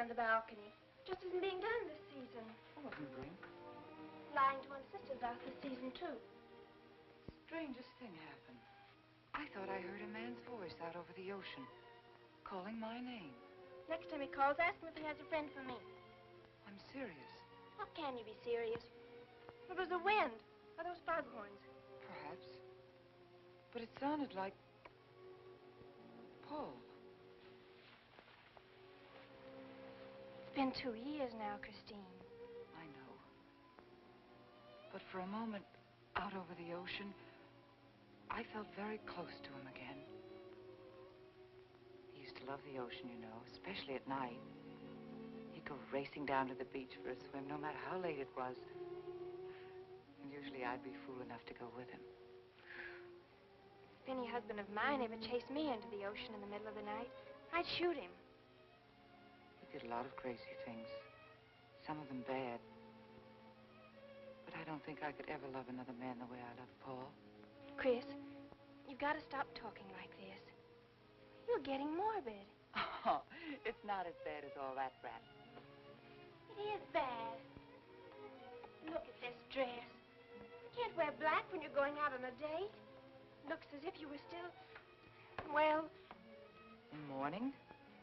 on the balcony. Just isn't being done this season. I wasn't drink. Lying to one's sisters out this season, too. Strangest thing happened. I thought I heard a man's voice out over the ocean, calling my name. Next time he calls, ask him if he has a friend for me. I'm serious. How can you be serious? It was the wind, or those foghorns. Perhaps. But it sounded like Paul. It's been 2 years now, Christine. I know. But for a moment, out over the ocean, I felt very close to him again. He used to love the ocean, you know, especially at night. He'd go racing down to the beach for a swim, no matter how late it was. And usually I'd be fool enough to go with him. If any husband of mine ever chased me into the ocean in the middle of the night, I'd shoot him. He did a lot of crazy things, some of them bad. But I don't think I could ever love another man the way I love Paul. Chris, you've got to stop talking like this. You're getting morbid. Oh, it's not as bad as all that, Brat. It is bad. Look at this dress. You can't wear black when you're going out on a date. Looks as if you were still, well... In mourning?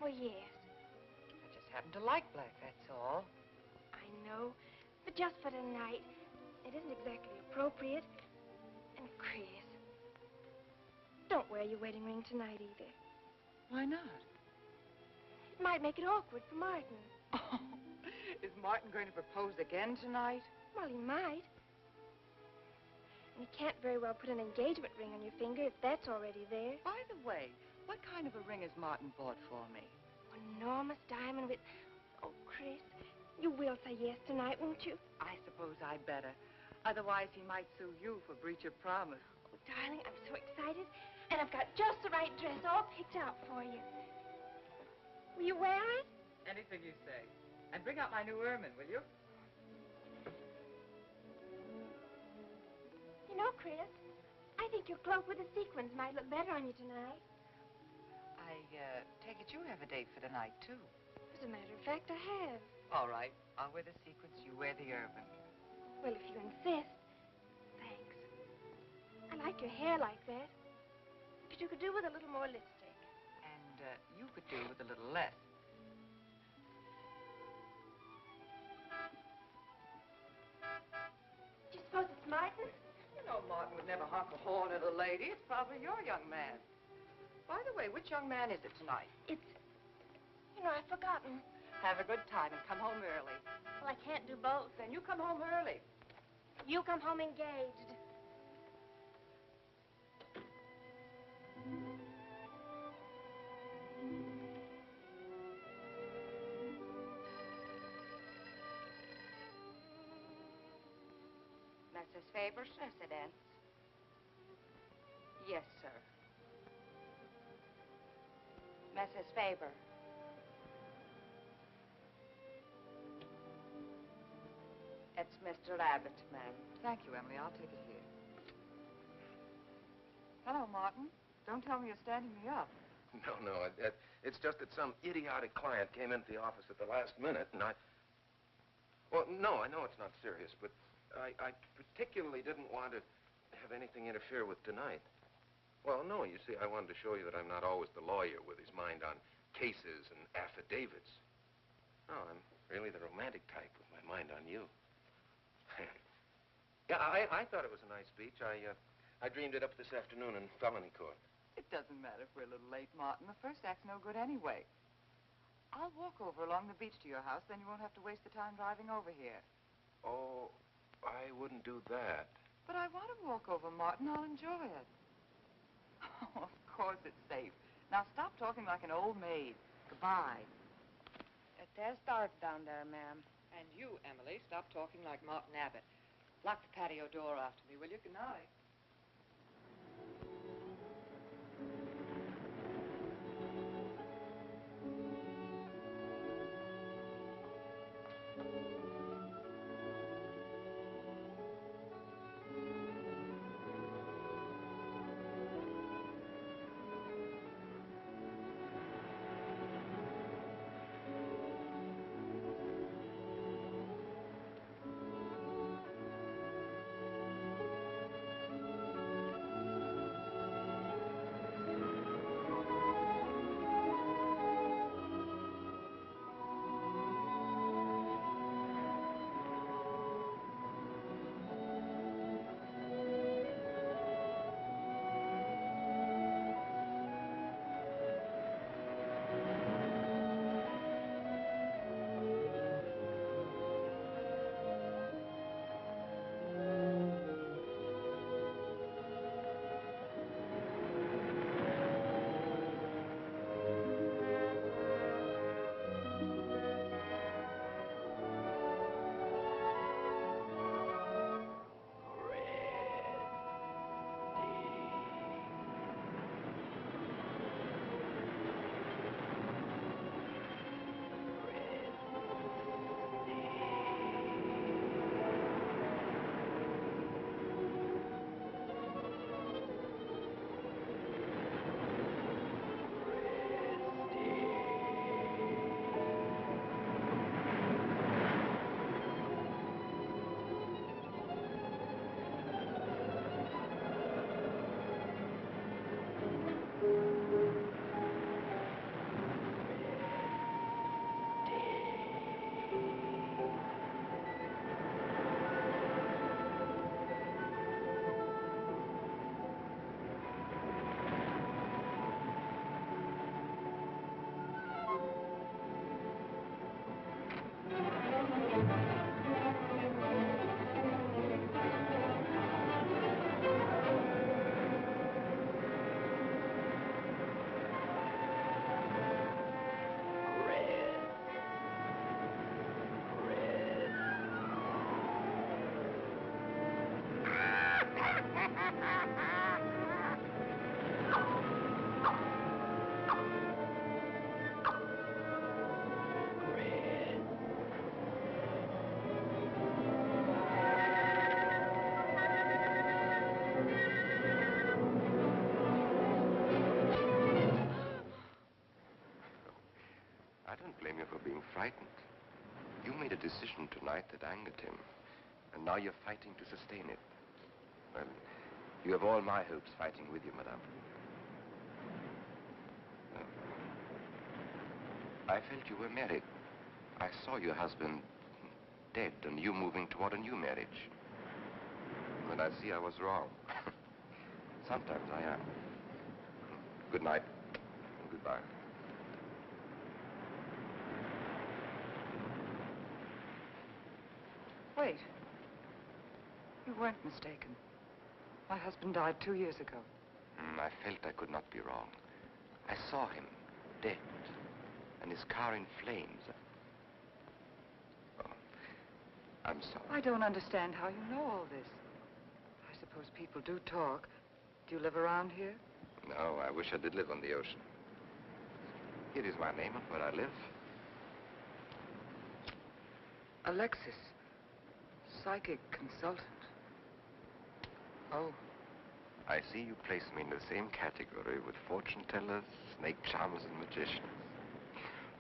Well, yes. I just happen to like black, that's all. I know, but just for tonight, it isn't exactly appropriate. And Chris, don't wear your wedding ring tonight either. Why not? It might make it awkward for Martin. Oh, is Martin going to propose again tonight? Well, he might. And he can't very well put an engagement ring on your finger if that's already there. By the way, what kind of a ring has Martin bought for me? An enormous diamond with... Oh, Chris, you will say yes tonight, won't you? I suppose I'd better. Otherwise, he might sue you for breach of promise. Oh, darling, I'm so excited. And I've got just the right dress all picked out for you. Will you wear it? Anything you say. And bring out my new ermine, will you? You know, Chris, I think your cloak with the sequins might look better on you tonight. I take it you have a date for tonight, too. As a matter of fact, I have. All right. I'll wear the sequins, you wear the ermine. Well, if you insist. Thanks. I like your hair like that. But you could do with a little more lipstick. And you could do with a little less. Do you suppose it's Martin? You know, Martin would never honk a horn at a lady. It's probably your young man. By the way, which young man is it tonight? It's... You know, I've forgotten. Have a good time and come home early. Well, I can't do both. Then you come home early. You come home engaged. Mrs. Faber's residence. Yes, sir. Mrs. Faber. It's Mr. Abbott, ma'am. Thank you, Emily. I'll take it here. Hello, Martin. Don't tell me you're standing me up. No. It's just that some idiotic client came into the office at the last minute, and I... Well, no, I know it's not serious, but I particularly didn't want to have anything interfere with tonight. Well, no, you see, I wanted to show you that I'm not always the lawyer with his mind on cases and affidavits. No, I'm really the romantic type with my mind on you. Yeah, I thought it was a nice speech. I dreamed it up this afternoon in felony court. It doesn't matter if we're a little late, Martin. The first act's no good anyway. I'll walk over along the beach to your house, then you won't have to waste the time driving over here. Oh, I wouldn't do that. But I want to walk over, Martin. I'll enjoy it. Oh, of course it's safe. Now stop talking like an old maid. Goodbye. There's dark down there, ma'am. And you, Emily, stop talking like Martin Abbott. Lock the patio door after me, will you? Good night. blame you for being frightened. You made a decision tonight that angered him, and now you're fighting to sustain it. Well, you have all my hopes fighting with you, madame. I felt you were married. I saw your husband dead and you moving toward a new marriage. And I see I was wrong. Sometimes I am. Good night and goodbye. Wait. You weren't mistaken. My husband died 2 years ago. I felt I could not be wrong. I saw him, dead, and his car in flames. Oh, I'm sorry. I don't understand how you know all this. I suppose people do talk. Do you live around here? No, I wish I did live on the ocean. Here is my name and where I live. Alexis. Psychic consultant. Oh. I see you place me in the same category with fortune tellers, snake charmers, and magicians.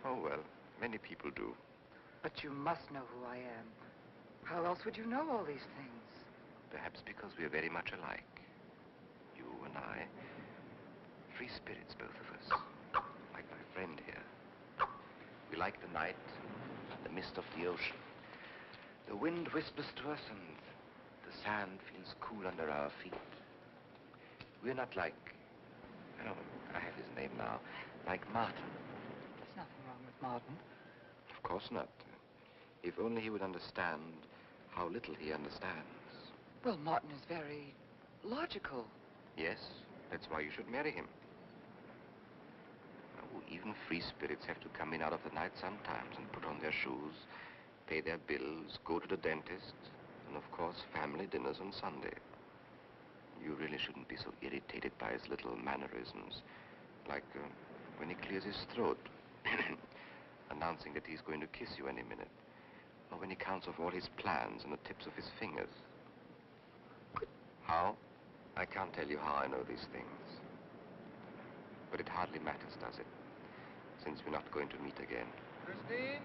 Oh, well, many people do. But you must know who I am. How else would you know all these things? Perhaps because we are very much alike. You and I. Free spirits, both of us. Like my friend here. We like the night, the mist of the ocean. The wind whispers to us and the sand feels cool under our feet. We're not like, oh, I have his name now, like Martin. There's nothing wrong with Martin. Of course not. If only he would understand how little he understands. Well, Martin is very logical. Yes, that's why you should marry him. Oh, even free spirits have to come in out of the night sometimes and put on their shoes, pay their bills, go to the dentist, and of course, family dinners on Sunday. You really shouldn't be so irritated by his little mannerisms, like when he clears his throat, announcing that he's going to kiss you any minute, or when he counts off all his plans on the tips of his fingers. How? I can't tell you how I know these things. But it hardly matters, does it? Since we're not going to meet again. Christine?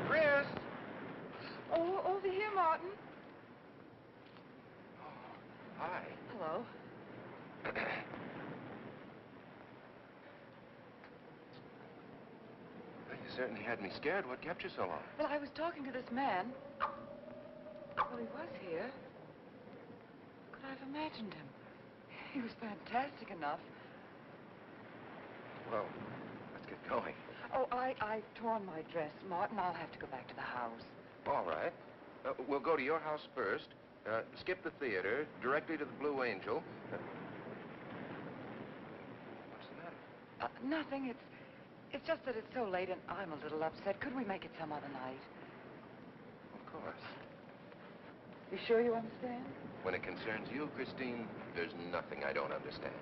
Chris! Oh, over here, Martin. Hi. Hello. Well, you certainly had me scared. What kept you so long? Well, I was talking to this man. Well, he was here. Could I have imagined him? He was fantastic enough. Well, let's get going. Oh, I've torn my dress, Martin. I'll have to go back to the house. All right. We'll go to your house first, skip the theater, directly to the Blue Angel. What's the matter? Nothing. It's just that it's so late and I'm a little upset. Could we make it some other night? Of course. You sure you understand? When it concerns you, Christine, there's nothing I don't understand.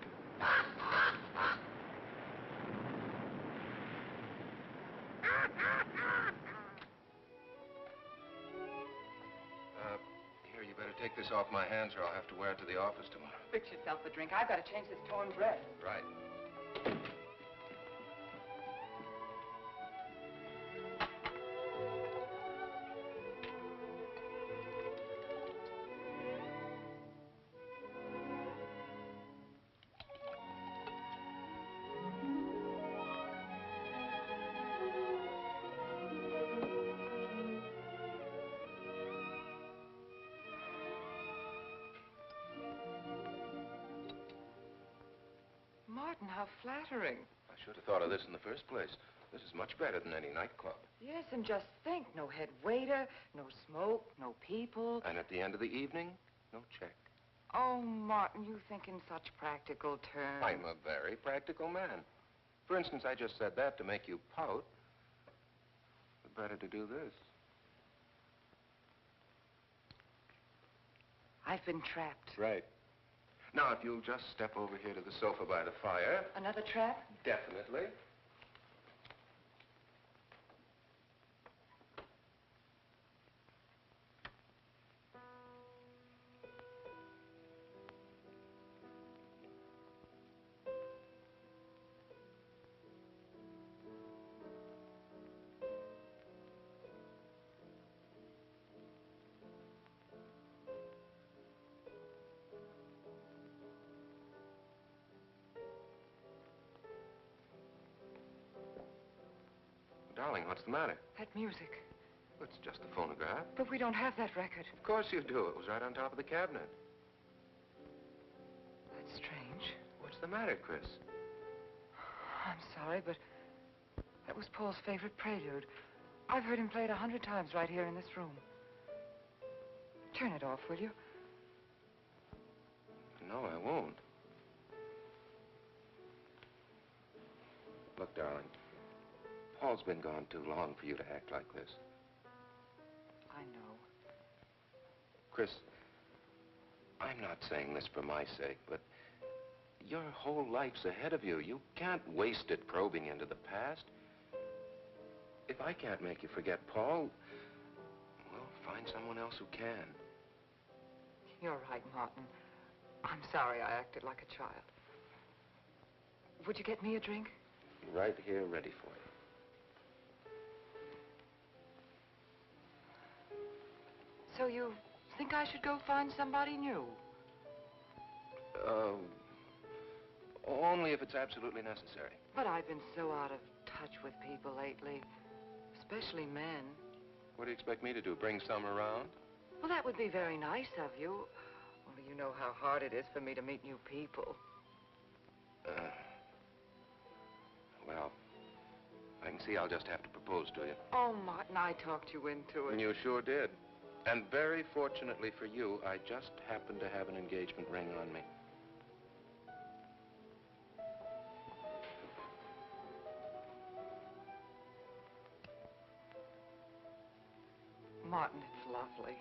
Here, you better take this off my hands or I'll have to wear it to the office tomorrow. Fix yourself a drink. I've got to change this torn dress. Right. Martin, how flattering. I should have thought of this in the first place. This is much better than any nightclub. Yes, and just think, no head waiter, no smoke, no people. And at the end of the evening, no check. Oh, Martin, you think in such practical terms. I'm a very practical man. For instance, I just said that to make you pout. But better to do this. I've been trapped. Right. Now, if you'll just step over here to the sofa by the fire. Another trap? Definitely. What's the matter? That music. It's just a phonograph. But we don't have that record. Of course you do. It was right on top of the cabinet. That's strange. What's the matter, Chris? I'm sorry, but that was Paul's favorite prelude. I've heard him play it 100 times right here in this room. Turn it off, will you? No, I won't. Look, darling, Paul's been gone too long for you to act like this. I know. Chris, I'm not saying this for my sake, but your whole life's ahead of you. You can't waste it probing into the past. If I can't make you forget Paul, well, find someone else who can. You're right, Martin. I'm sorry I acted like a child. Would you get me a drink? Right here, ready for you. So you think I should go find somebody new? Only if it's absolutely necessary. But I've been so out of touch with people lately, especially men. What do you expect me to do, bring some around? Well, that would be very nice of you. Only you know how hard it is for me to meet new people. Well, I can see I'll just have to propose to you. Oh, Martin, I talked you into it. And you sure did. And very fortunately for you, I just happened to have an engagement ring on me. Martin, it's lovely.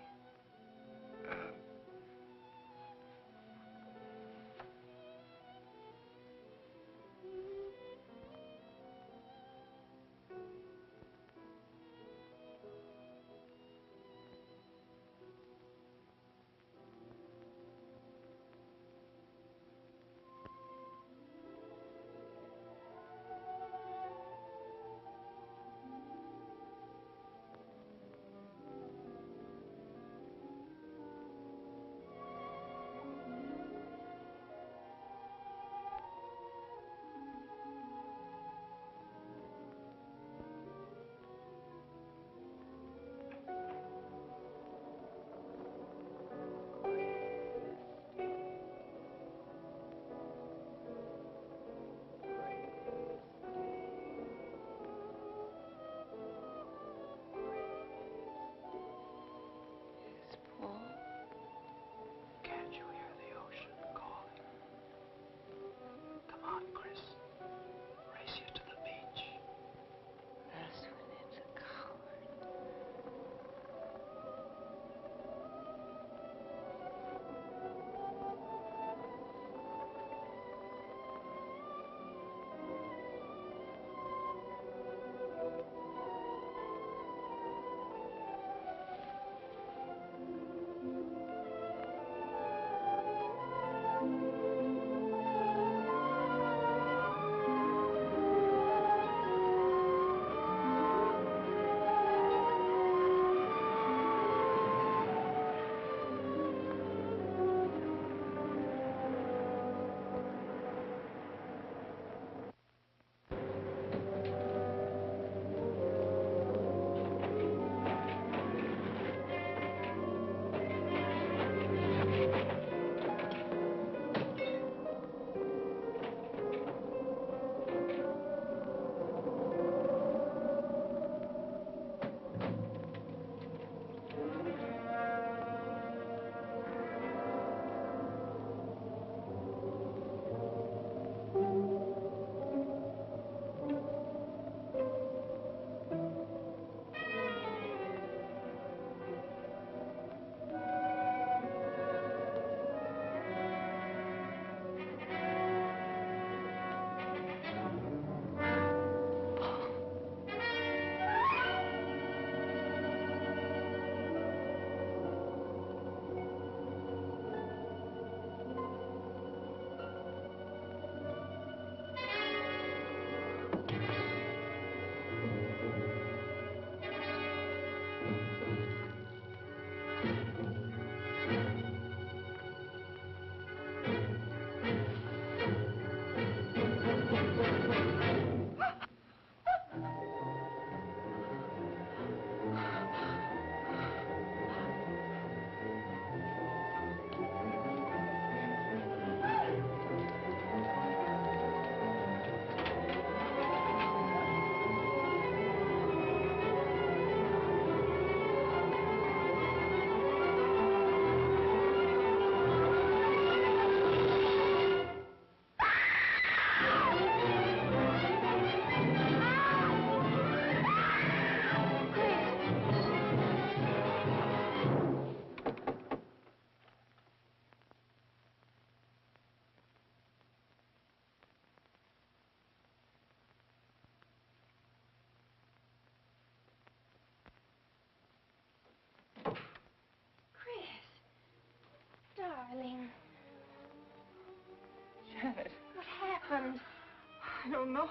don't know.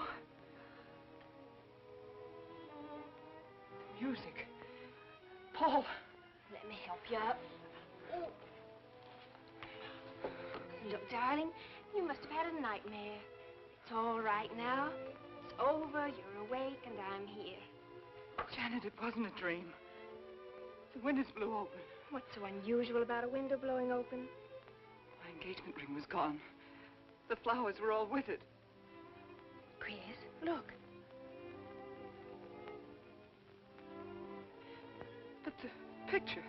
The music. Paul. Let me help you up. Oh. Look, darling, you must have had a nightmare. It's all right now. It's over, you're awake, and I'm here. Janet, it wasn't a dream. The windows blew open. What's so unusual about a window blowing open? My engagement ring was gone. The flowers were all with it. Chris, look. But the picture.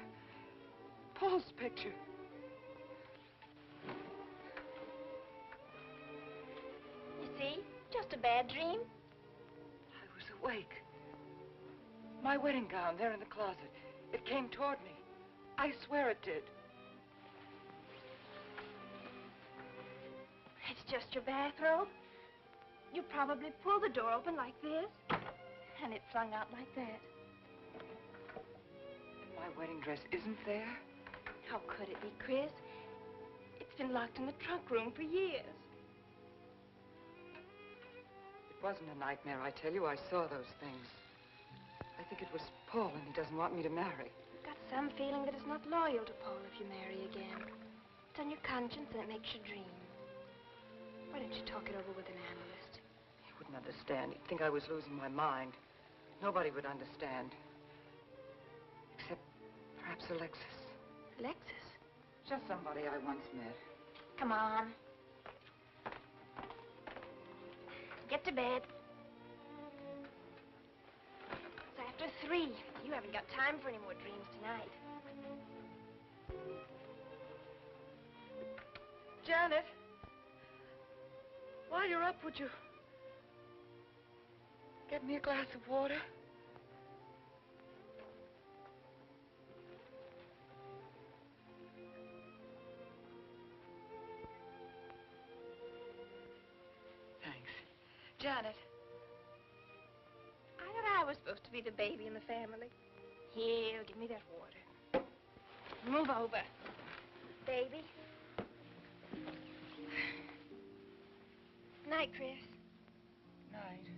Paul's picture. You see? Just a bad dream. I was awake. My wedding gown there in the closet. It came toward me. I swear it did. It's just your bathrobe. You probably pulled the door open like this, and it flung out like that. And my wedding dress isn't there? How could it be, Chris? It's been locked in the trunk room for years. It wasn't a nightmare, I tell you. I saw those things. I think it was Paul, and he doesn't want me to marry. I've got some feeling that it's not loyal to Paul if you marry again. It's on your conscience, and it makes you dream. Why don't you talk it over with an analyst? He wouldn't understand. He'd think I was losing my mind. Nobody would understand. Except perhaps Alexis. Alexis? Just somebody I once met. Come on. Get to bed. It's after 3. You haven't got time for any more dreams tonight. Janet, while you're up, would you get me a glass of water? Thanks. Janet. I thought I was supposed to be the baby in the family. Here, give me that water. Move over. Baby. Night, Chris. Night.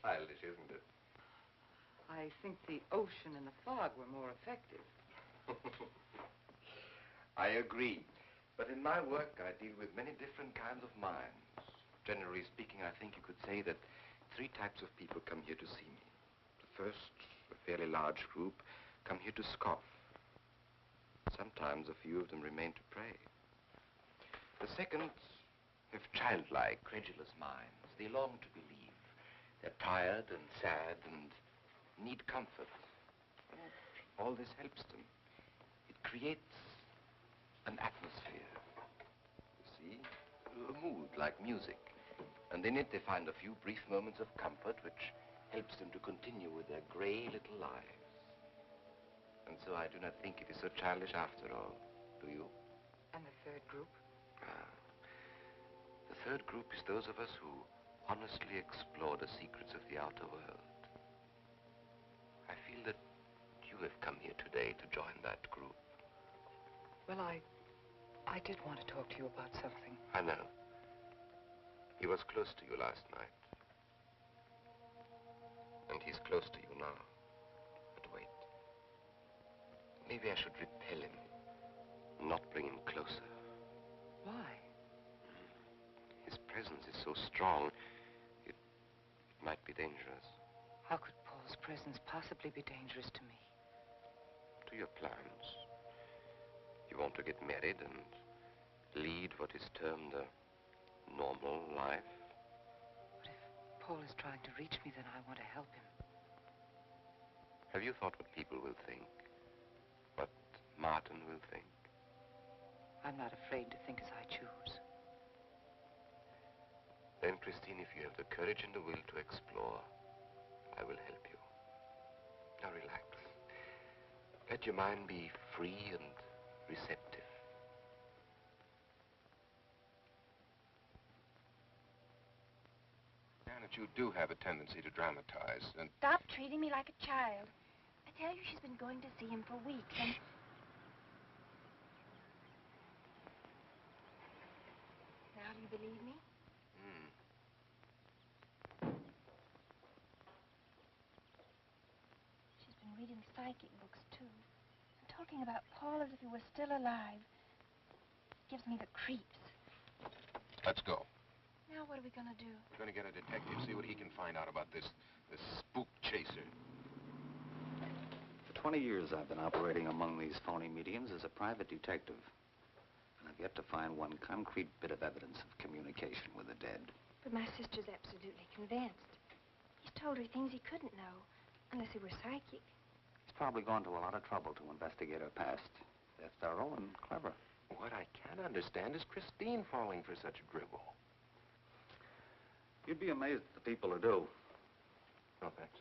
Childish, isn't it? I think the ocean and the fog were more effective. I agree. But in my work, I deal with many different kinds of minds. Generally speaking, I think you could say that 3 types of people come here to see me. The first, a fairly large group, come here to scoff. Sometimes a few of them remain to pray. The second have childlike, credulous minds. They long to believe. They're tired and sad and need comfort. All this helps them. It creates an atmosphere. You see? A mood like music. And in it they find a few brief moments of comfort which helps them to continue with their gray little lives. And so I do not think it is so childish after all. Do you? And the third group? The third group is those of us who honestly explore the secrets of the outer world. feel that you have come here today to join that group? Well, I did want to talk to you about something. I know. He was close to you last night. And he's close to you now. But wait. Maybe I should repel him. Not bring him closer. Why? His presence is so strong, it might be dangerous. How could Paul's presence possibly be dangerous to me? To your plans. You want to get married and lead what is termed a normal life. But if Paul is trying to reach me, then I want to help him. Have you thought what people will think? What Martin will think? I'm not afraid to think as I choose. Then, Christine, if you have the courage and the will to explore, I will help you. Now relax. Let your mind be free and receptive. Janet, you do have a tendency to dramatize, and... Stop treating me like a child. I tell you, she's been going to see him for weeks, and... Now do you believe me? She's been reading psychic books, too. And talking about Paul as if he were still alive. It gives me the creeps. Let's go. Now what are we going to do? We're going to get a detective, see what he can find out about this spook chaser. For 20 years, I've been operating among these phony mediums as a private detective. And I've yet to find one concrete bit of evidence of communication with the dead. But my sister's absolutely convinced. He's told her things he couldn't know, unless he were psychic. He's probably gone to a lot of trouble to investigate her past. They're thorough and clever. What I can't understand is Christine falling for such dribble. You'd be amazed at the people who do. No, thanks.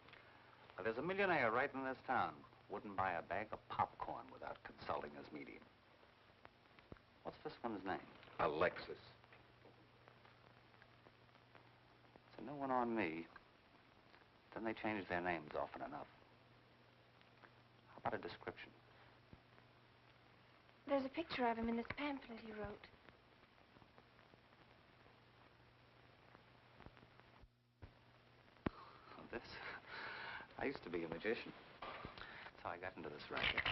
Well, there's a millionaire right in this town. Wouldn't buy a bag of popcorn without consulting his medium. What's this one's name? Alexis. It's a new one on me. Then they change their names often enough. How about a description? There's a picture of him in this pamphlet he wrote. This? I used to be a magician. That's how I got into this racket.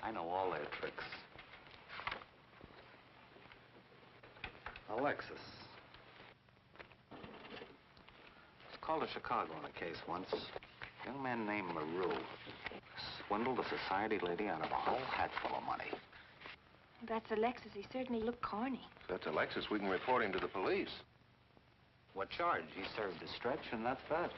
I know all their tricks. Alexis. Was called to Chicago on a case once. A young man named LaRue swindled a society lady out of a whole hatful of money. That's Alexis. He certainly looked corny. If that's Alexis, we can report him to the police. What charge? He served his stretch, and that's that.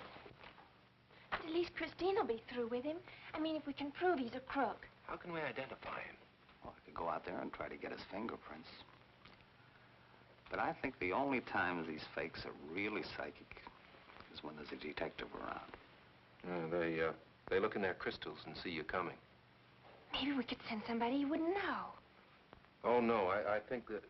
But at least Christine will be through with him. I mean, if we can prove he's a crook. How can we identify him? Well, I could go out there and try to get his fingerprints. But I think the only times these fakes are really psychic is when there's a detective around. They look in their crystals and see you coming. Maybe we could send somebody you wouldn't know. Oh, no, I think that...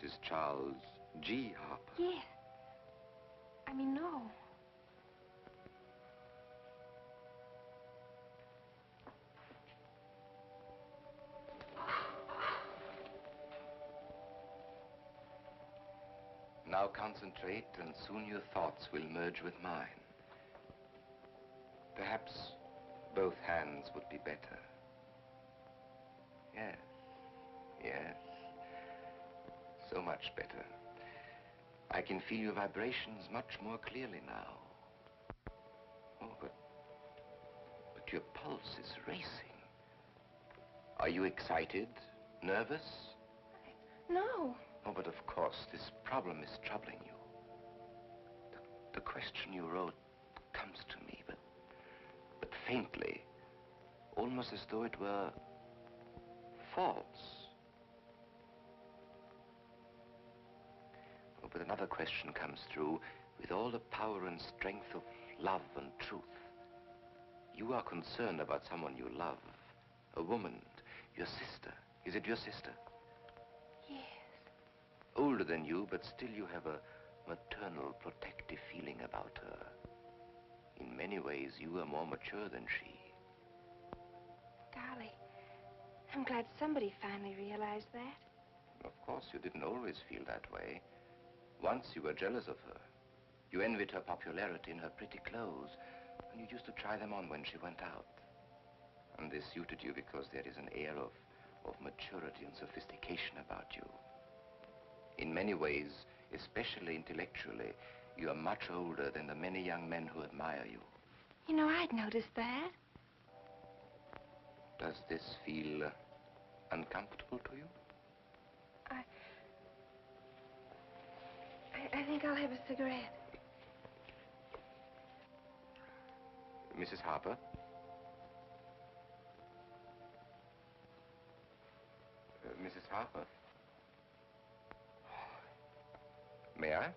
Mrs. Charles G. Harper? Yes. I mean, no. Now concentrate, and soon your thoughts will merge with mine. Perhaps both hands would be better. Yes, yes. So much better. I can feel your vibrations much more clearly now. Oh, but your pulse is racing. Are you excited? Nervous? No. Oh, but of course, this problem is troubling you. The question you wrote comes to me, but faintly, almost as though it were false. Oh, but another question comes through with all the power and strength of love and truth. You are concerned about someone you love, a woman, your sister. Is it your sister? Yes. Older than you, but still you have a maternal, protective feeling about her. In many ways, you are more mature than she. Golly, I'm glad somebody finally realized that. Of course, you didn't always feel that way. Once you were jealous of her. You envied her popularity in her pretty clothes, and you used to try them on when she went out. And this suited you because there is an air of maturity and sophistication about you. In many ways, especially intellectually, you are much older than the many young men who admire you. You know, I'd noticed that. Does this feel uncomfortable to you? I think I'll have a cigarette. Mrs. Harper? Mrs. Harper? May I?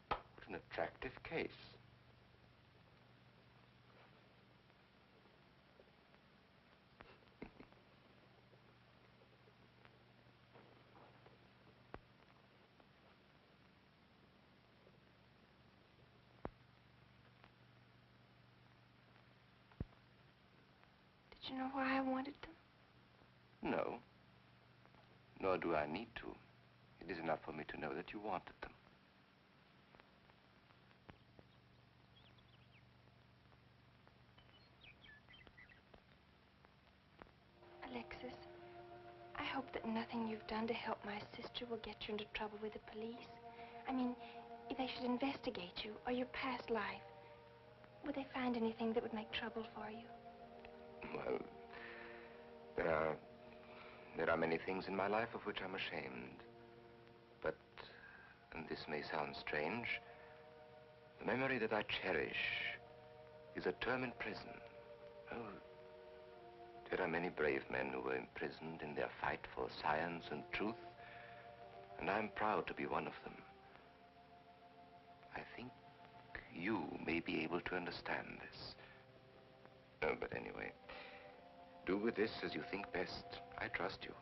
What an attractive case. Did you know why I wanted them? No. Nor do I need to. It is enough for me to know that you wanted them. Alexis, I hope that nothing you've done to help my sister will get you into trouble with the police. I mean, if they should investigate you or your past life, would they find anything that would make trouble for you? Well, there are many things in my life of which I'm ashamed. But, and this may sound strange, the memory that I cherish is a term in prison. Oh, there are many brave men who were imprisoned in their fight for science and truth, and I'm proud to be one of them. I think you may be able to understand this. Oh, but anyway, do with this as you think best. I trust you.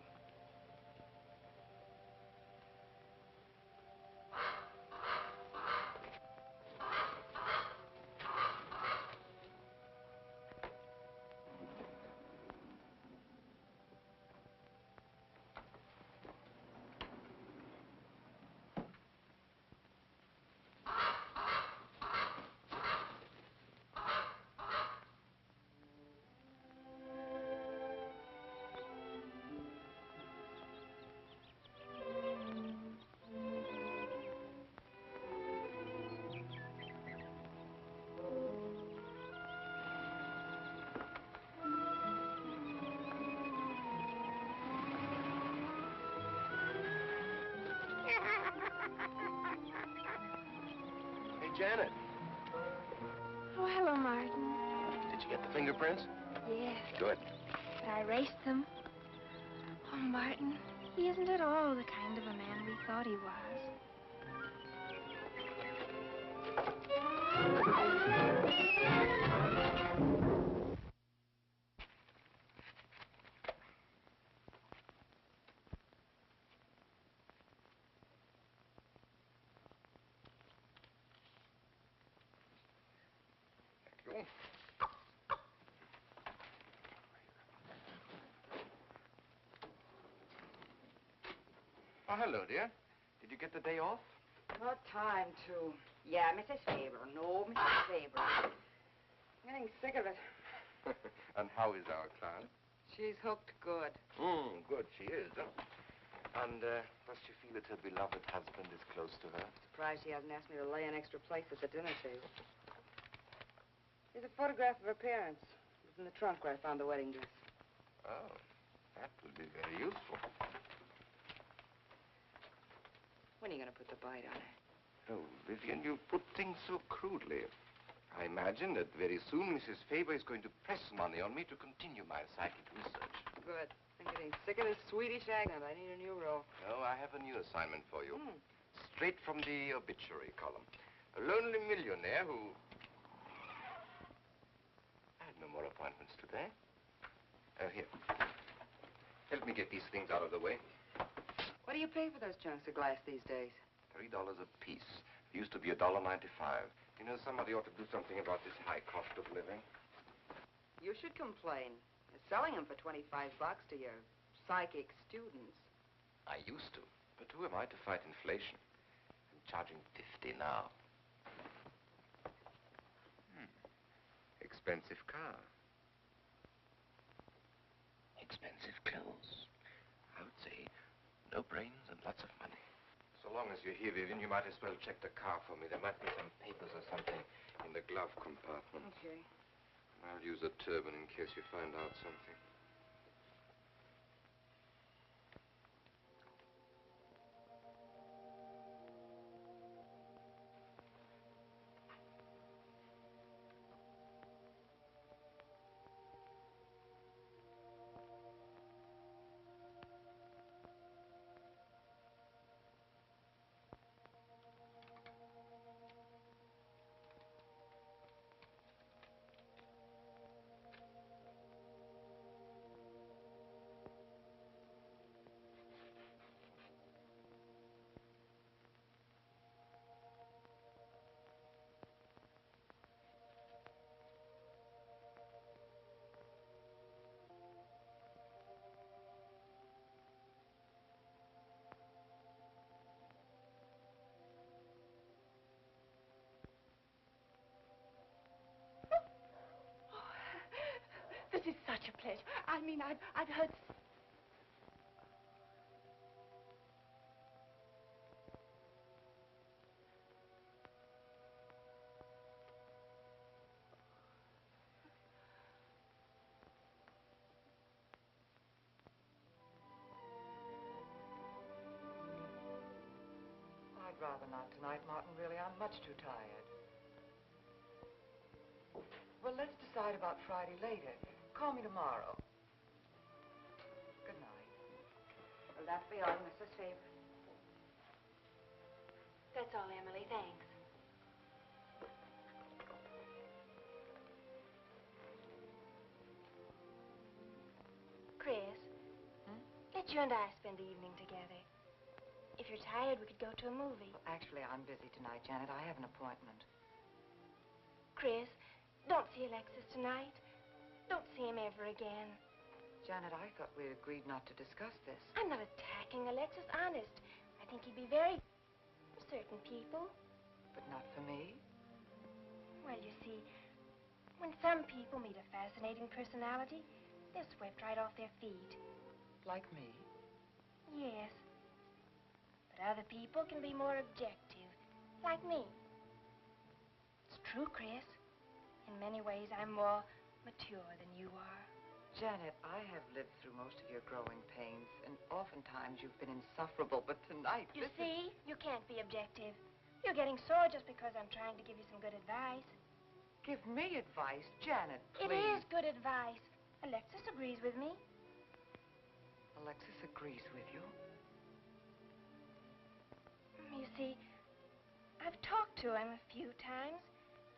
Janet. Oh, hello, Martin. Did you get the fingerprints? Yes, Good. but I erased them. Oh, Martin, he isn't at all the kind of a man we thought he was. Thank you. Oh, hello, dear. Did you get the day off? What time to? Yeah, Mrs. Faber. No, Mrs. Faber. I'm getting sick of it. And how is our client? She's hooked good. Good, she is, huh? And does she feel that her beloved husband is close to her? Surprised she hasn't asked me to lay an extra place at the dinner table. Here's a photograph of her parents. It was in the trunk where I found the wedding dress. Oh, that will be very useful. When are you going to put the bite on her? Oh, Vivian, you put things so crudely. I imagine that very soon Mrs. Faber is going to press money on me to continue my psychic research. Good. I'm getting sick of this Swedish accent. I need a new role. No, I have a new assignment for you. Straight from the obituary column. A lonely millionaire who... I had no more appointments today. Here. Help me get these things out of the way. What do you pay for those chunks of glass these days? $3 a piece. It used to be $1.95. You know, somebody ought to do something about this high cost of living. You should complain. You're selling them for $25 to your psychic students. I used to. But who am I to fight inflation? I'm charging $50 now. Expensive car. Expensive clothes. I would say no brains and lots of money. So long as you're here, Vivian, you might as well check the car for me. There might be some papers or something in the glove compartment. Okay. I'll use a turban in case you find out something. This is such a pleasure. I mean, I've heard... I'd rather not tonight, Martin, really. I'm much too tired. Well, let's decide about Friday later. Call me tomorrow. Good night. Will that be all, Mrs. Faber? That's all, Emily. Thanks. Chris, let you and I spend the evening together. If you're tired, we could go to a movie. Well, actually, I'm busy tonight, Janet. I have an appointment. Chris, don't see Alexis tonight. Don't see him ever again. Janet, I thought we agreed not to discuss this. I'm not attacking Alexis, honest. I think he'd be very for certain people. But not for me. Well, you see, when some people meet a fascinating personality, they're swept right off their feet. Like me? Yes. But other people can be more objective, like me. It's true, Chris. In many ways, I'm more mature than you are. Janet, I have lived through most of your growing pains, and oftentimes you've been insufferable, but tonight, You see, you can't be objective. You're getting sore just because I'm trying to give you some good advice. Give me advice, Janet, please. It is good advice. Alexis agrees with me. Alexis agrees with you. You see, I've talked to him a few times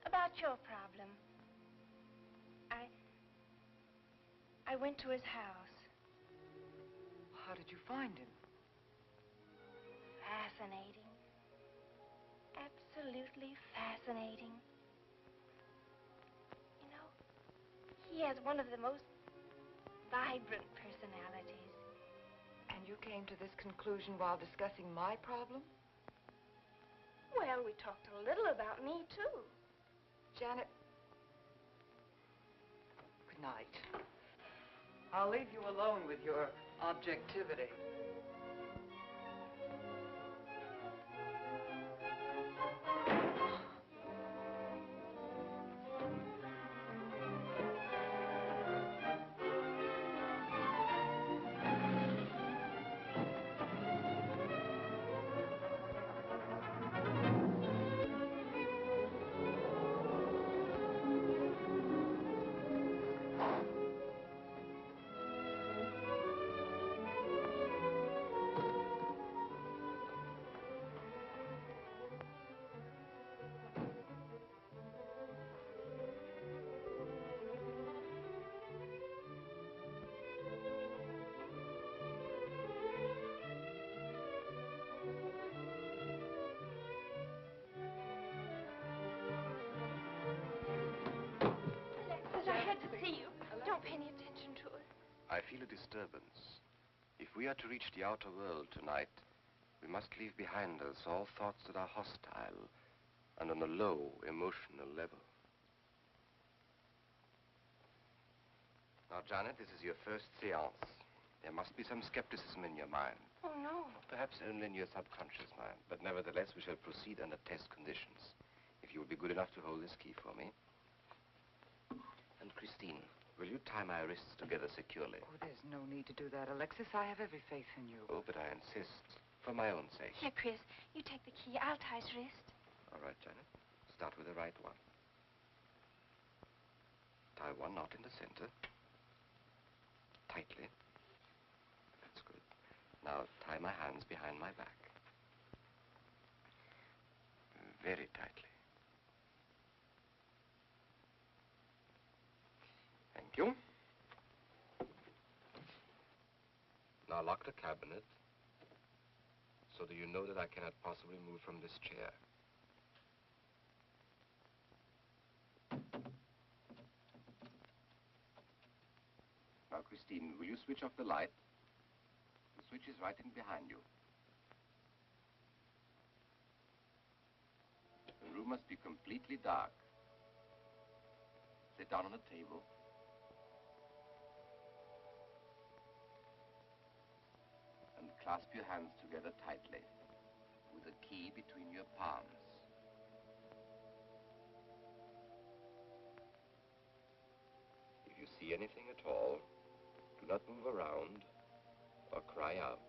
about your problem. I went to his house. How did you find him? Fascinating. Absolutely fascinating. You know, he has one of the most vibrant personalities. And you came to this conclusion while discussing my problem? Well, we talked a little about me, too. Janet, good night. I'll leave you alone with your objectivity. Alexis, I had to see you. Don't pay any attention to it. I feel a disturbance. If we are to reach the outer world tonight, we must leave behind us all thoughts that are hostile and on a low emotional level. Now, Janet, this is your first seance. There must be some skepticism in your mind. Oh, no. Perhaps only in your subconscious mind. But nevertheless, we shall proceed under test conditions. If you will be good enough to hold this key for me. And Christine, will you tie my wrists together securely? Oh, there's no need to do that, Alexis. I have every faith in you. Oh, but I insist. For my own sake. Here, Chris, you take the key. I'll tie his wrist. All right, Janet. Start with the right one. Tie one knot in the center. Tightly. That's good. Now tie my hands behind my back. Very tightly. Thank you. Now lock the cabinet so that you know that I cannot possibly move from this chair. Now, Christine, will you switch off the light? The switch is right in behind you. The room must be completely dark. Sit down on a table. And clasp your hands together tightly, with the key between your palms. If you see anything at all, do not move around or cry out.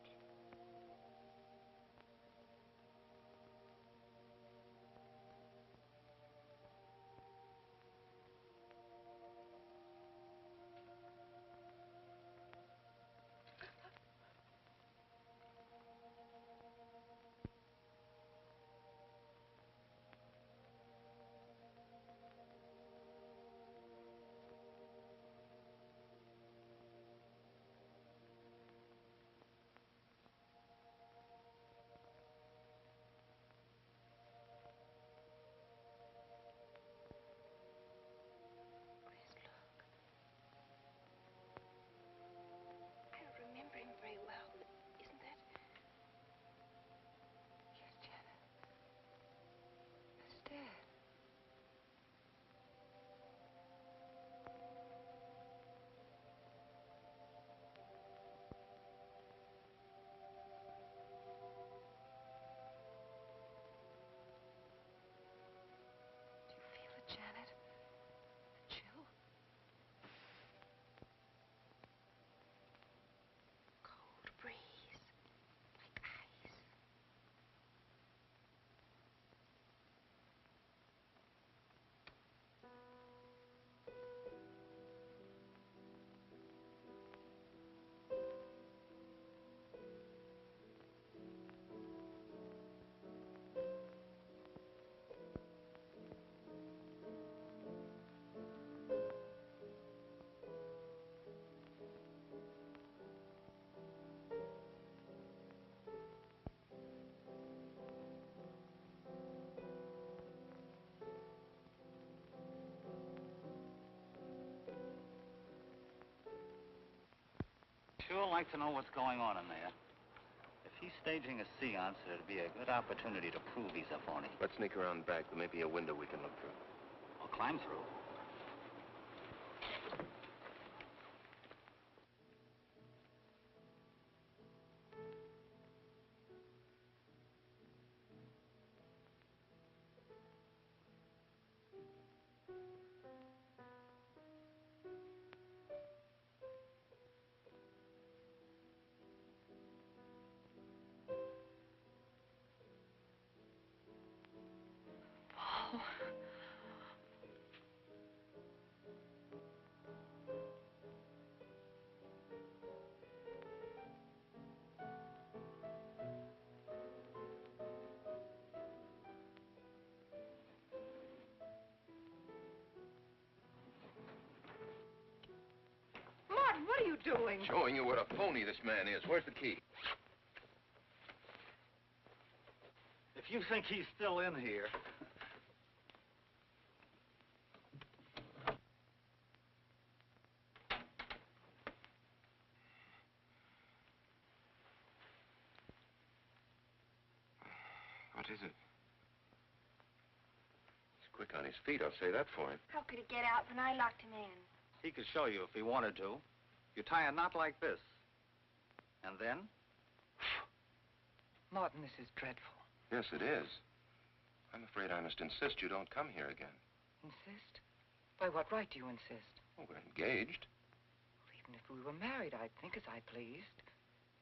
sure like to know what's going on in there. If he's staging a seance, it'd be a good opportunity to prove he's a phony. Let's sneak around back. There may be a window we can look through. Or climb through. Martin, what are you doing? Showing you what a phony this man is. Where's the key? If you think he's still in here... What is it? He's quick on his feet, I'll say that for him. How could he get out when I locked him in? He could show you if he wanted to. You tie a knot like this. And then? Martin, this is dreadful. Yes, it is. I'm afraid I must insist you don't come here again. Insist? By what right do you insist? Oh, we're engaged. Well, even if we were married, I'd think as I pleased.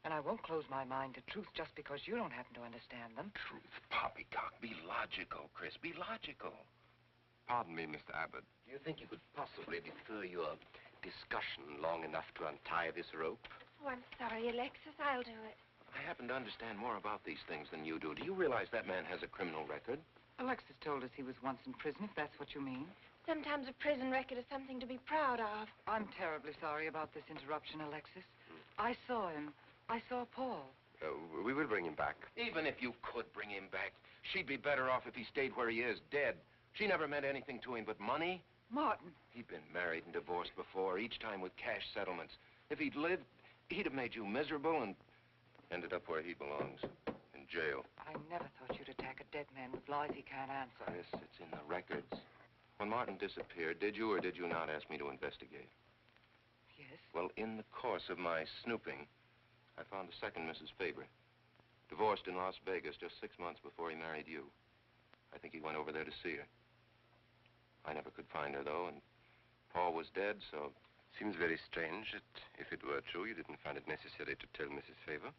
And I won't close my mind to truth just because you don't happen to understand them. Truth, poppycock. Be logical, Chris. Be logical. Pardon me, Mr. Abbott. Do you think you could possibly defer your discussion long enough to untie this rope? Oh, I'm sorry, Alexis. I'll do it. I happen to understand more about these things than you do. Do you realize that man has a criminal record? Alexis told us he was once in prison, if that's what you mean. Sometimes a prison record is something to be proud of. I'm terribly sorry about this interruption, Alexis. I saw him. I saw Paul. We will bring him back. Even if you could bring him back, she'd be better off if he stayed where he is, dead. She never meant anything to him but money. Martin. He'd been married and divorced before, each time with cash settlements. If he'd lived, he'd have made you miserable and ended up where he belongs, in jail. I never thought you'd attack a dead man with lies he can't answer. Yes, it's in the records. When Martin disappeared, did you or did you not ask me to investigate? Yes? Well, in the course of my snooping, I found a second Mrs. Faber, divorced in Las Vegas just 6 months before he married you. I think he went over there to see her. I never could find her, though, and Paul was dead, so... Seems very strange that if it were true, you didn't find it necessary to tell Mrs. Faber.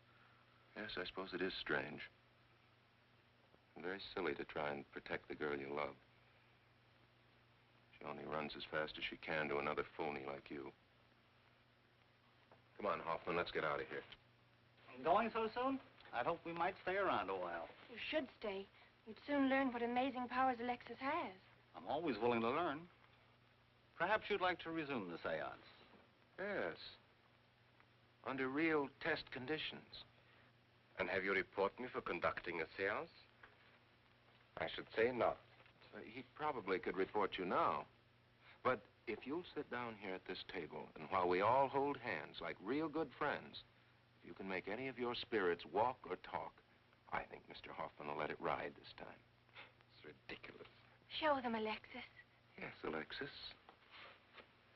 Yes, I suppose it is strange. And very silly to try and protect the girl you love. She only runs as fast as she can to another phony like you. Come on, Hoffman, let's get out of here. Going so soon? I'd hope we might stay around a while. You should stay. You'd soon learn what amazing powers Alexis has. I'm always willing to learn. Perhaps you'd like to resume the seance. Yes. Under real test conditions. And have you report me for conducting a seance? I should say not. He probably could report you now. But if you'll sit down here at this table, and while we all hold hands like real good friends, if you can make any of your spirits walk or talk, I think Mr. Hoffman will let it ride this time. It's ridiculous. Show them, Alexis. Yes, Alexis.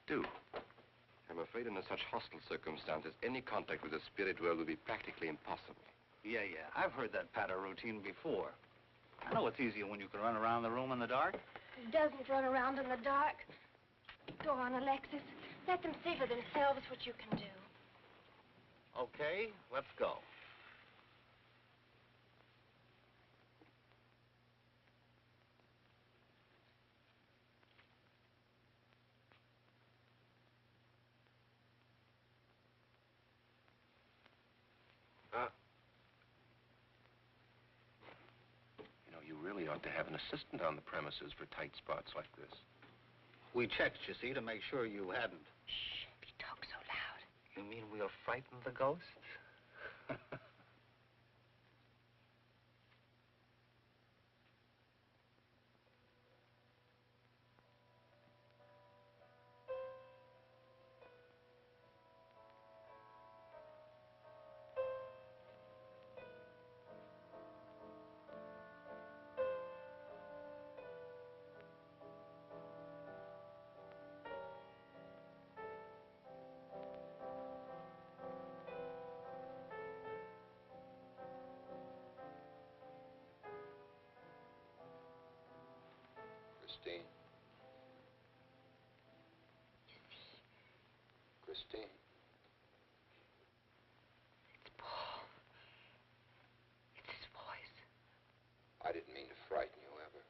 Do. I'm afraid under such hostile circumstances, any contact with the spirit world will be practically impossible. Yeah. I've heard that patter routine before. I know it's easier when you can run around the room in the dark. Who doesn't run around in the dark? Go on, Alexis. Let them see for themselves what you can do. Okay, let's go. You really ought to have an assistant on the premises for tight spots like this. We checked, you see, to make sure you hadn't. Shh, if you talk so loud. You mean we'll frighten the ghosts? Christine. It's Paul. It's his voice. I didn't mean to frighten you ever.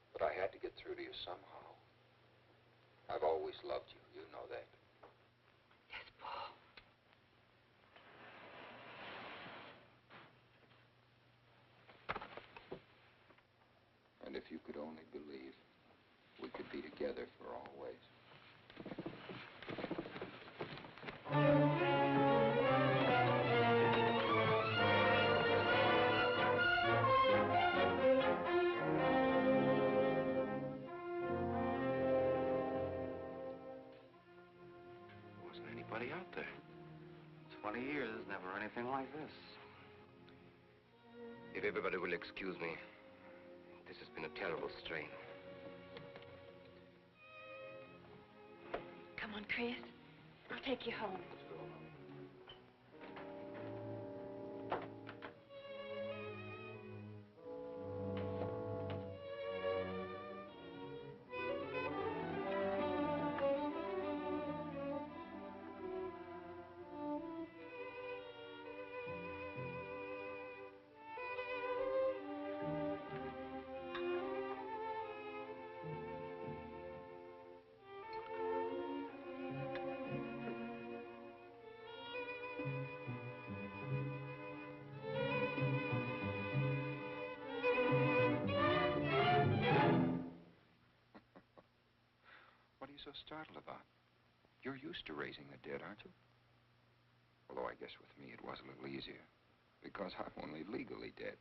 But I had to get through to you somehow. I've always loved you. You know that. Yes, Paul. And if you could only believe, we could be together for always. Wasn't anybody out there. 20 years, never anything like this. If everybody will excuse me, this has been a terrible strain. Come on, Chris. I'll take you home. What are you so startled about? You're used to raising the dead, aren't you? Although I guess with me it was a little easier, because I'm only legally dead.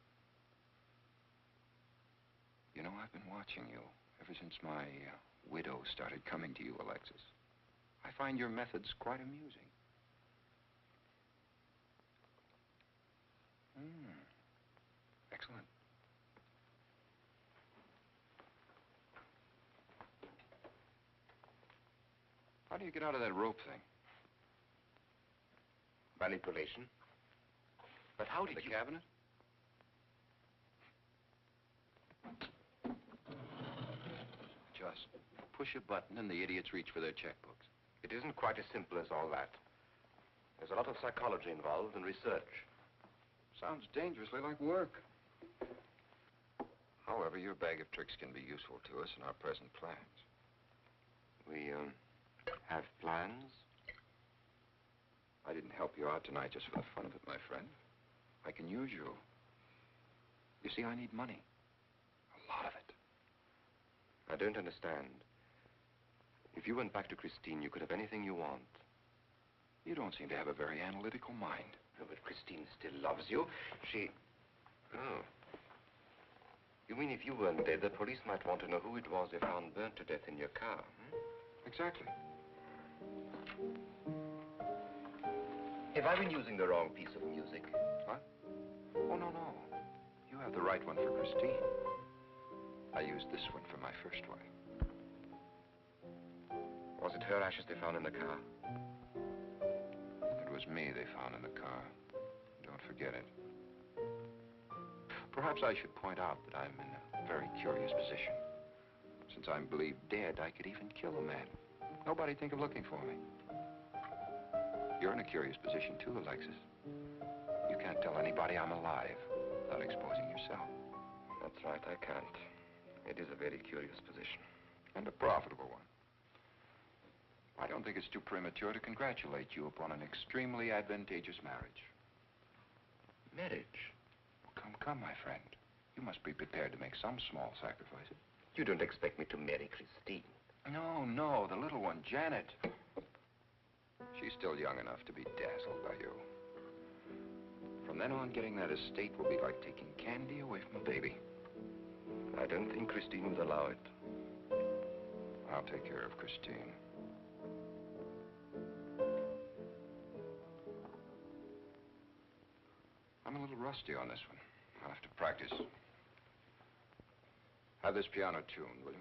You know, I've been watching you ever since my widow started coming to you, Alexis. I find your methods quite amusing. Excellent. How do you get out of that rope thing? Manipulation. But how did The you... cabinet? Just push a button and the idiots reach for their checkbooks. It isn't quite as simple as all that. There's a lot of psychology involved and research. Sounds dangerously like work. However, your bag of tricks can be useful to us in our present plans. We, have plans? I didn't help you out tonight just for the fun of it, my friend. I can use you. You see, I need money. A lot of it. I don't understand. If you went back to Christine, you could have anything you want. You don't seem to have a very analytical mind. No, but Christine still loves you. She... Oh. You mean if you weren't dead, the police might want to know who it was they found burnt to death in your car, hmm? Exactly. Have I been using the wrong piece of music? What? Oh, no. You have the right one for Christine. I used this one for my first wife. Was it her ashes they found in the car? It was me they found in the car. Don't forget it. Perhaps I should point out that I'm in a very curious position. Since I'm believed dead, I could even kill a man. Nobody'd think of looking for me. You're in a curious position, too, Alexis. You can't tell anybody I'm alive without exposing yourself. That's right, I can't. It is a very curious position. And a profitable one. I don't think it's too premature to congratulate you upon an extremely advantageous marriage. Marriage? Come, my friend. You must be prepared to make some small sacrifices. You don't expect me to marry Christine? No, the little one, Janet. She's still young enough to be dazzled by you. From then on, getting that estate will be like taking candy away from a baby. I don't think Christine would allow it. I'll take care of Christine. I'm a little rusty on this one. I'll have to practice. Have this piano tuned, will you?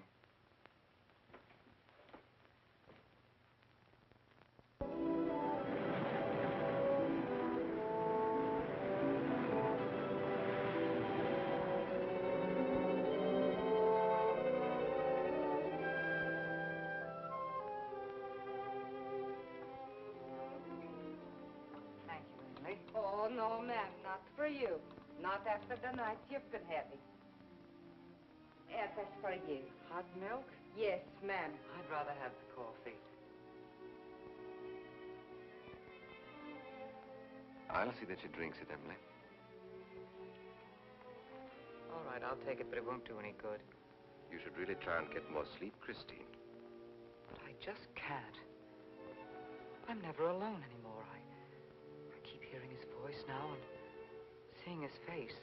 no, ma'am. Not for you. Not after the night you've been having. That's for you. Hot milk? Yes, ma'am. I'd rather have the coffee. I'll see that she drinks it, Emily. All right, I'll take it, but it won't do any good. You should really try and get more sleep, Christine. But I just can't. I'm never alone anymore. I keep hearing his voice now and seeing his face.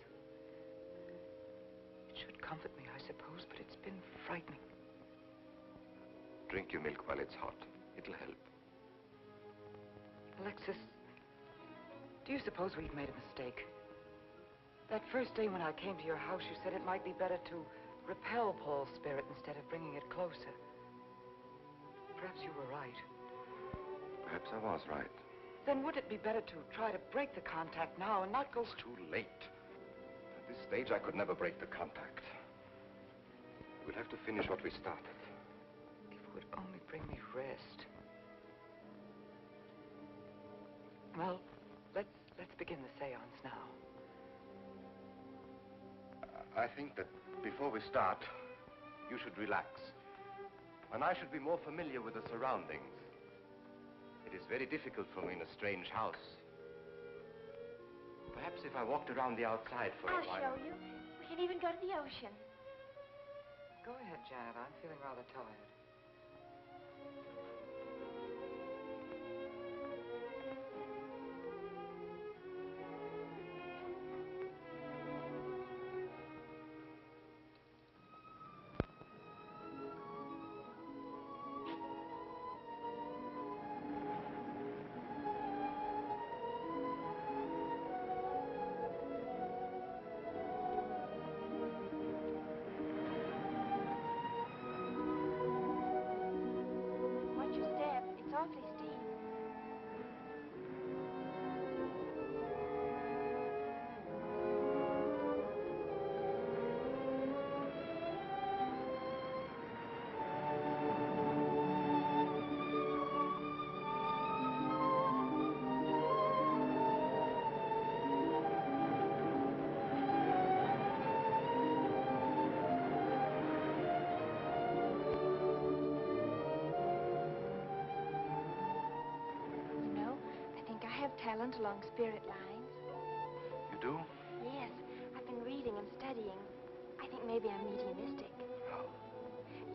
It should comfort me, I suppose, but it's been frightening. Drink your milk while it's hot. It'll help. Alexis, do you suppose we've made a mistake? That first day when I came to your house, you said it might be better to repel Paul's spirit instead of bringing it closer. Perhaps you were right. Perhaps I was right. Then would it be better to try to break the contact now and not go... It's too late. At this stage, I could never break the contact. We'll have to finish what we started. If it would only bring me rest. Well, let's begin the seance now. I think that before we start, you should relax. And I should be more familiar with the surroundings. It is very difficult for me in a strange house. Perhaps if I walked around the outside for a while... I'll show you. We can even go to the ocean. Go ahead, Janet. I'm feeling rather tired. Watch your step. It's awfully steep. You know, I think I have talent along spirit lines. You do? Yes, I've been reading and studying. I think maybe I'm mediumistic. Oh.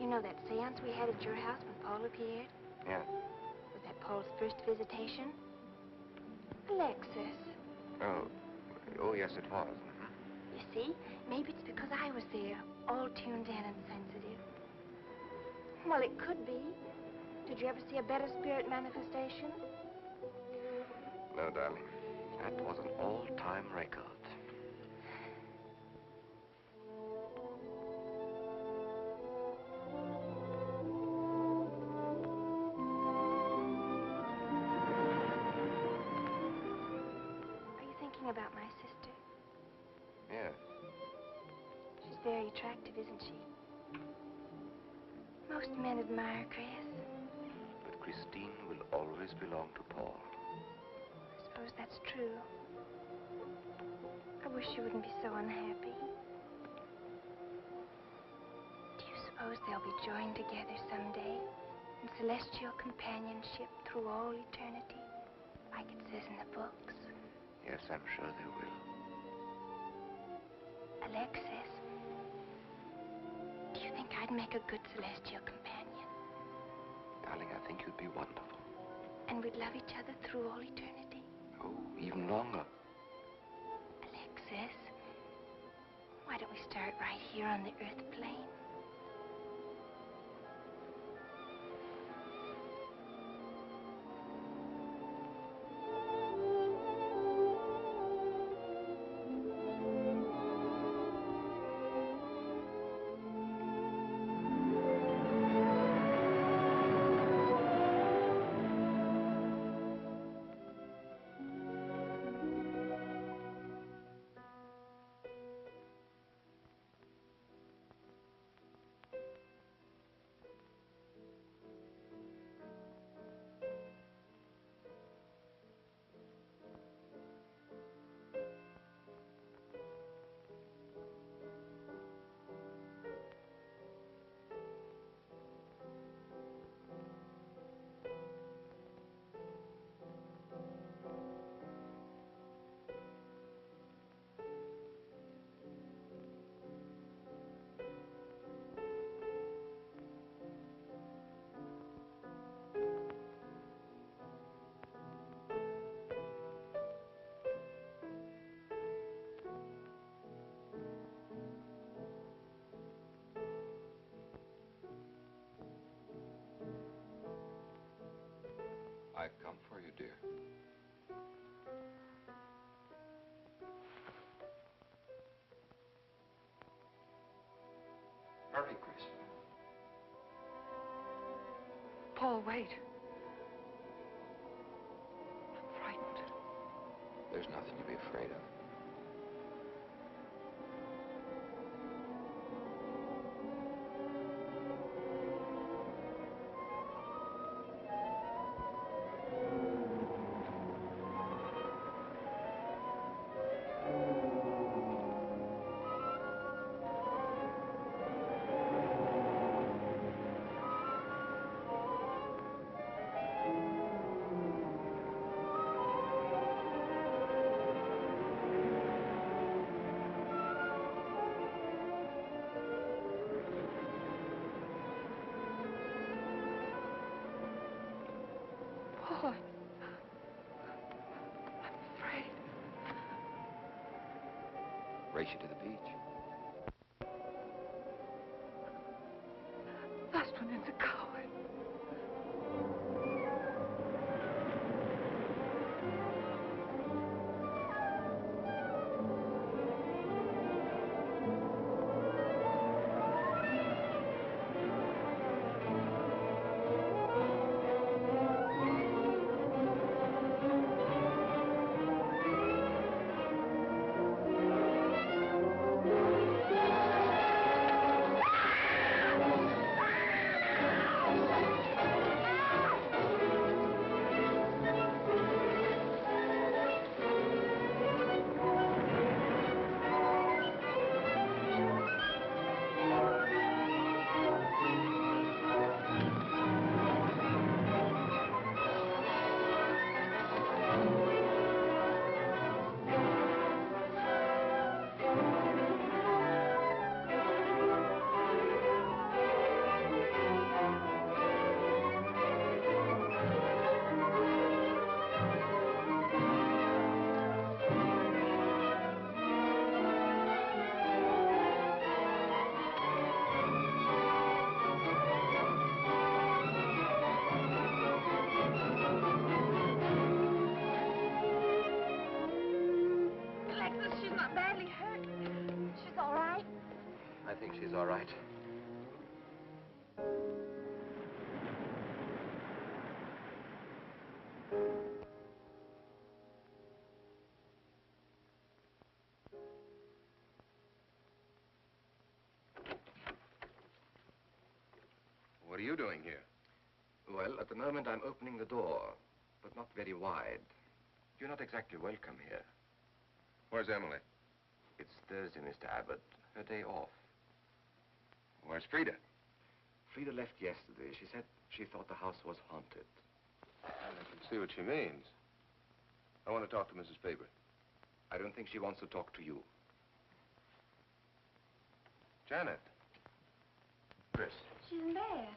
You know that seance we had at your house when Paul appeared? Yeah. Was that Paul's first visitation? Alexis. Oh, yes, it was. Mhm. You see, maybe it's because I was there, all tuned in and sensitive. Well, it could be. Did you ever see a better spirit manifestation? No, darling. That was an all-time record. Are you thinking about my sister? Yes. She's very attractive, isn't she? Most men admire Chris. But Christine will always belong to Paul. I suppose that's true. I wish you wouldn't be so unhappy. Do you suppose they'll be joined together someday in celestial companionship through all eternity, like it says in the books? Yes, I'm sure they will. Alexis, do you think I'd make a good celestial companion? Darling, I think you'd be wonderful. And we'd love each other through all eternity? Oh, even longer. Alexis, why don't we start right here on the earth plane? I've come for you, dear. Hurry, Chris. Paul, wait. I'm frightened. There's nothing to be afraid of. Paul, I'm afraid. Race you to the beach. Last one is a coward. Alexis, she's not badly hurt. She's all right. I think she's all right. What are you doing here? Well, at the moment I'm opening the door, but not very wide. You're not exactly welcome here. Where's Emily? It's Thursday, Mr. Abbott. Her day off. Where's Frida? Frida left yesterday. She said she thought the house was haunted. I can see what she means. I want to talk to Mrs. Faber. I don't think she wants to talk to you. Janet. Chris. She's in bed.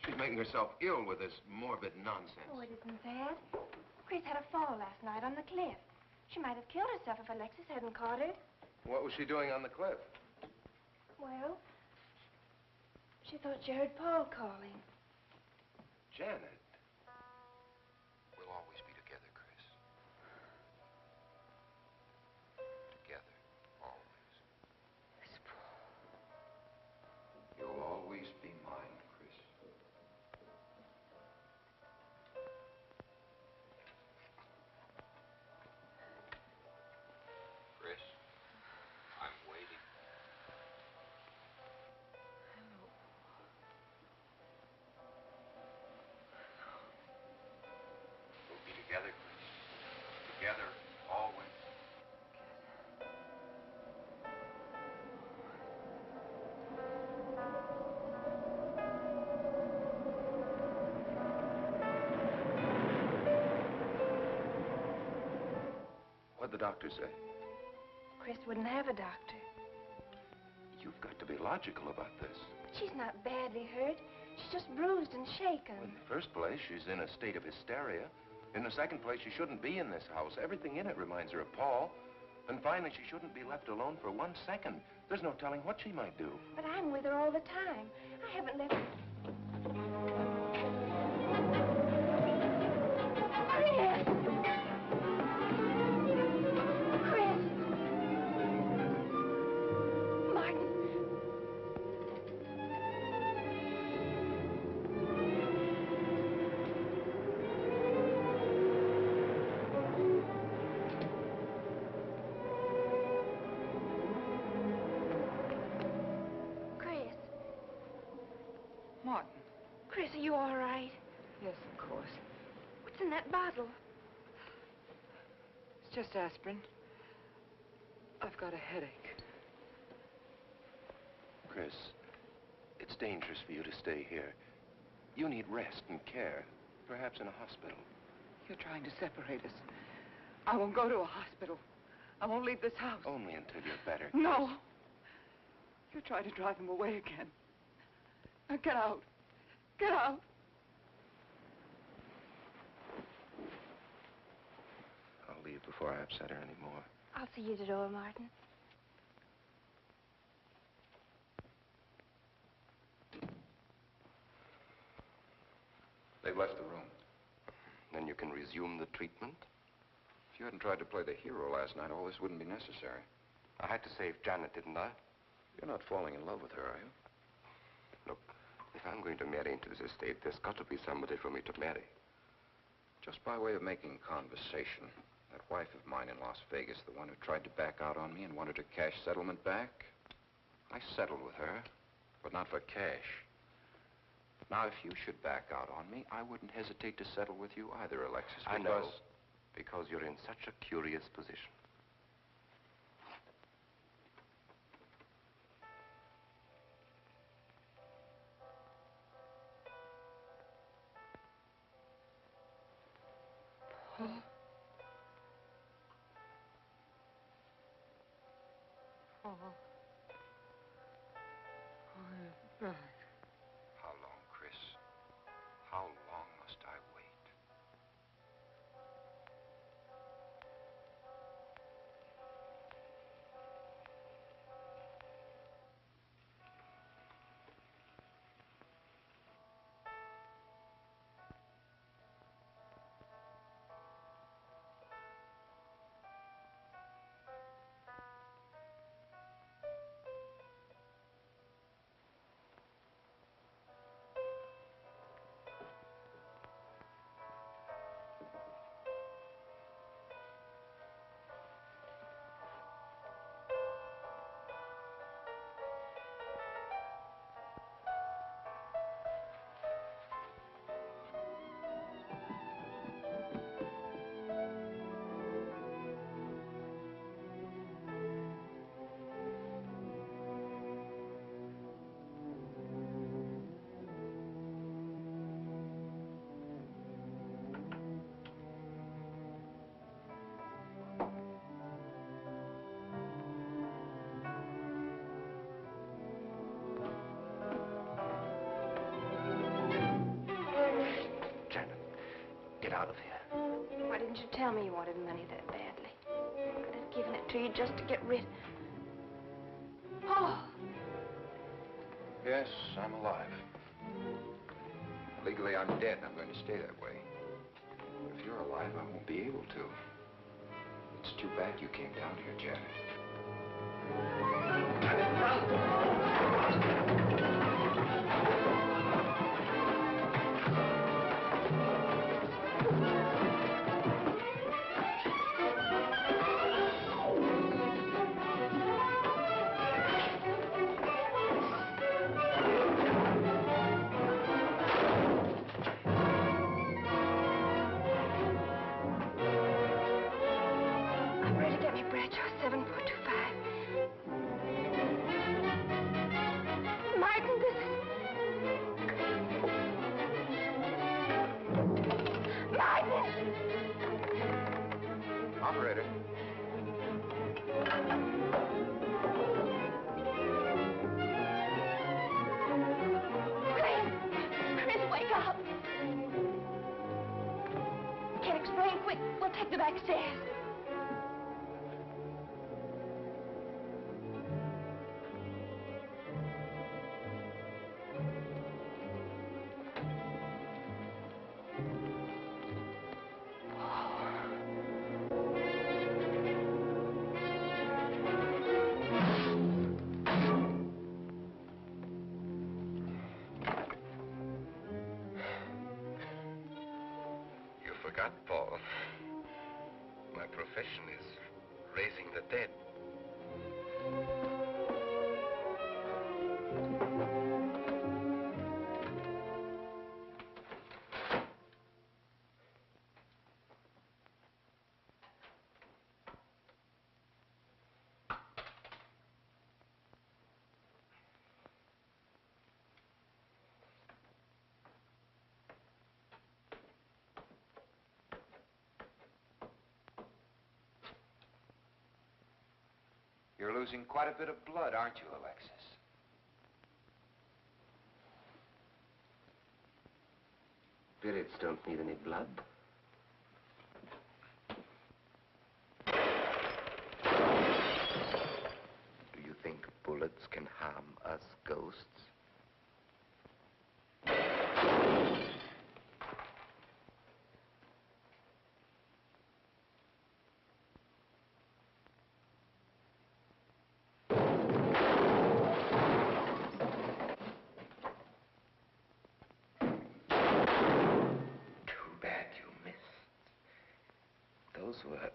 She's making herself ill with this morbid nonsense. Oh, it isn't bad. Chris had a fall last night on the cliff. She might have killed herself if Alexis hadn't caught her. What was she doing on the cliff? Well, she thought she heard Paul calling. Janet. We'll always be together, Chris. Together, always. Miss Paul. You'll always be mine, Chris. Chris, I'm waiting. We'll be together, Chris. Together, always. What'd the doctor say? Chris wouldn't have a doctor. You've got to be logical about this. But she's not badly hurt. She's just bruised and shaken. In the first place, she's in a state of hysteria. In the second place, she shouldn't be in this house. Everything in it reminds her of Paul. And finally, she shouldn't be left alone for 1 second. There's no telling what she might do. But I'm with her all the time. I haven't left... in that bottle? It's just aspirin. I've got a headache. Chris, it's dangerous for you to stay here. You need rest and care, perhaps in a hospital. You're trying to separate us. I won't go to a hospital. I won't leave this house. Only until you're better. No. You try to drive him away again. Now get out. Get out. I'll leave before I upset her anymore. I'll see you at the door, Martin. They've left the room. Then you can resume the treatment? If you hadn't tried to play the hero last night, all this wouldn't be necessary. I had to save Janet, didn't I? You're not falling in love with her, are you? Look, if I'm going to marry into this estate, there's got to be somebody for me to marry. Just by way of making conversation, that wife of mine in Las Vegas, the one who tried to back out on me and wanted her cash settlement back, I settled with her, but not for cash. Now, if you should back out on me, I wouldn't hesitate to settle with you either, Alexis, I know, because you're in such a curious position. How long, Chris? How long must I wait? Get out of here. Why didn't you tell me you wanted money that badly? I'd have given it to you just to get rid... Paul! Yes, I'm alive. Legally, I'm dead, and I'm going to stay that way. But if you're alive, I won't be able to. It's too bad you came down here, Janet. I'm ready to get me Bradshaw 7425. Martin, this is... Martin! Operator. Chris, wake up! Can't explain. Quick, we'll take the back stairs. You forgot, Paul. My profession is raising the dead. You're losing quite a bit of blood, aren't you, Alexis? Spirits don't need any blood. Do you think bullets can harm us ghosts? Those were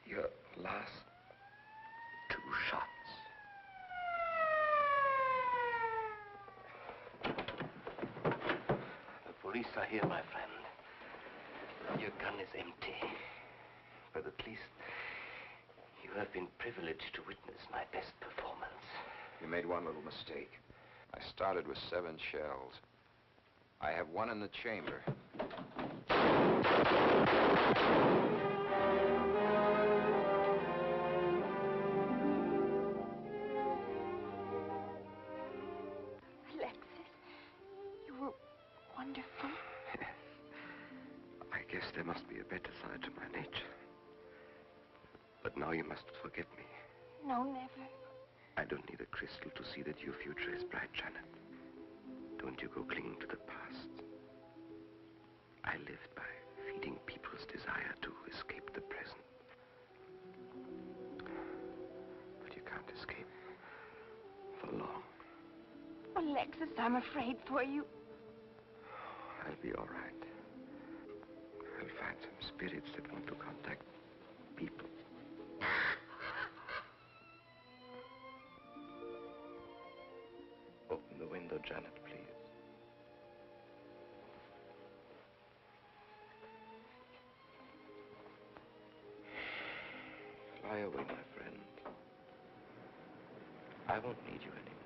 your last 2 shots. The police are here, my friend. Your gun is empty. But at least you have been privileged to witness my best performance. You made one little mistake. I started with 7 shells. I have 1 in the chamber. Alexis, you were wonderful. I guess there must be a better side to my nature. But now you must forget me. No, never. I don't need a crystal to see that your future is bright, Janet. Don't you go clinging to the past. I lived by feeding people's desire to escape the present. But you can't escape for long. Alexis, I'm afraid for you. I'll be all right. I'll find some spirits that want to contact people. Open the window, Janet, please. Fly away, my friend. I won't need you anymore.